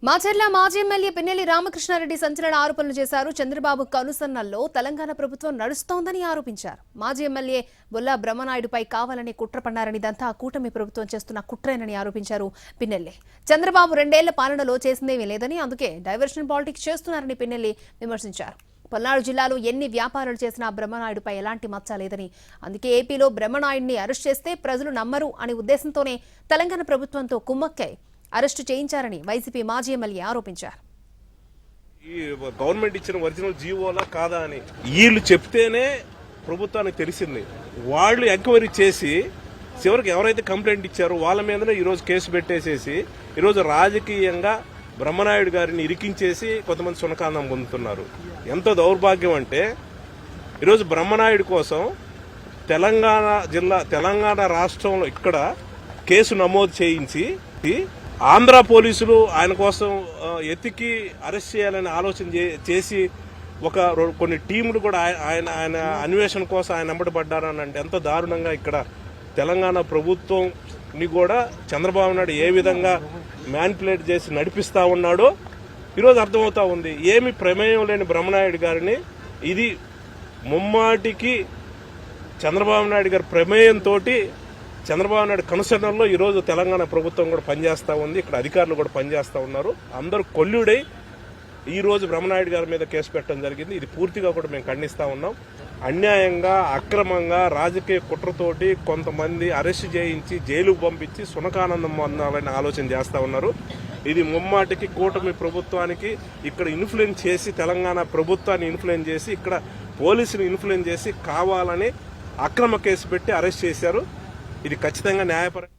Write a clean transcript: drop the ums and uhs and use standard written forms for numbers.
మాచర్ల మాజీ ఎమ్మెల్యే పిన్నెల్లి రామకృష్ణారెడ్డి సంచలన ఆరోపణలు చేశారు. చంద్రబాబు కనుసన్నల్లో తెలంగాణ ప్రభుత్వం నడుస్తోందని ఆరోపించారు. మాజీ ఎమ్మెల్యే బొల్లా బ్రహ్మనాయుడుపై కావాలని కుట్ర పన్నారని, ఇదంతా కూటమి ప్రభుత్వం చేస్తున్న కుట్రేనని ఆరోపించారు పిన్నెల్లి. చంద్రబాబు 2 ఏళ్ల పాలనలో చేసిందేమీ లేదని, అందుకే డైవర్షన్ పాలిటిక్స్ చేస్తున్నారని పిన్నెల్లి విమర్శించారు. పల్నాడు జిల్లాలో ఎన్ని వ్యాపారాలు చేసినా బ్రహ్మనాయుడుపై ఎలాంటి మచ్చ లేదని, అందుకే ఏపీలో బ్రహ్మనాయుడిని అరెస్ట్ చేస్తే ప్రజలు నమ్మరు అనే ఉద్దేశంతోనే తెలంగాణ ప్రభుత్వంతో కుమ్మక్కై అరెస్టు చేయించారని వైసీపీ మాజీ ఎమ్మెల్యే ఆరోపించారు. ఈ గవర్నమెంట్ ఇచ్చిన ఒరిజినల్ జీవోలా కాదా అని వీళ్ళు చెప్తేనే ప్రభుత్వానికి తెలిసింది. వాళ్ళు ఎంక్వైరీ చేసి చివరికి ఎవరైతే కంప్లైంట్ ఇచ్చారో వాళ్ళ మీదనే ఈరోజు కేసు పెట్టేసేసి ఈరోజు రాజకీయంగా బ్రహ్మనాయుడు గారిని ఇరికించేసి కొంతమంది సునకాందం పొందుతున్నారు. ఎంత దౌర్భాగ్యం అంటే ఈరోజు బ్రహ్మనాయుడు కోసం తెలంగాణ రాష్ట్రంలో ఇక్కడ కేసు నమోదు చేయించి ఆంధ్ర పోలీసులు ఆయన కోసం ఎతికి అరెస్ట్ చేయాలని ఆలోచన చేసి కొన్ని టీములు కూడా ఆయన అన్వేషణ కోసం ఆయన వెంబడబడ్డారని అంటే ఎంత దారుణంగా ఇక్కడ తెలంగాణ ప్రభుత్వంని కూడా చంద్రబాబు నాయుడు ఏ విధంగా మ్యానిపులేట్ చేసి నడిపిస్తా ఉన్నాడో ఈరోజు అర్థమవుతా ఉంది. ఏమి ప్రమేయం లేని బ్రహ్మనాయుడు గారిని ఇది ముమ్మాటికి చంద్రబాబు నాయుడు గారి ప్రమేయంతో చంద్రబాబు నాయుడు కనుసరణలో ఈరోజు తెలంగాణ ప్రభుత్వం కూడా పనిచేస్తూ ఉంది. ఇక్కడ అధికారులు కూడా పనిచేస్తూ ఉన్నారు. అందరూ కొల్లుడై ఈ రోజు బ్రహ్మనాయుడు గారి మీద కేసు పెట్టడం జరిగింది. ఇది పూర్తిగా కూడా మేము ఖండిస్తూ ఉన్నాం. అన్యాయంగా అక్రమంగా రాజకీయ కుట్రతోటి కొంతమంది అరెస్ట్ చేయించి జైలుకు పంపించి సునకానందం పొందాలని ఆలోచన చేస్తూ ఉన్నారు. ఇది ముమ్మాటికి కూటమి ప్రభుత్వానికి ఇక్కడ ఇన్ఫ్లుయెన్స్ చేసి తెలంగాణ ప్రభుత్వాన్ని ఇన్ఫ్లుయెన్స్ చేసి ఇక్కడ పోలీసులు ఇన్ఫ్లుయెన్స్ చేసి కావాలని అక్రమ కేసు పెట్టి అరెస్ట్ చేశారు. ఇది ఖచ్చితంగా న్యాయపరం.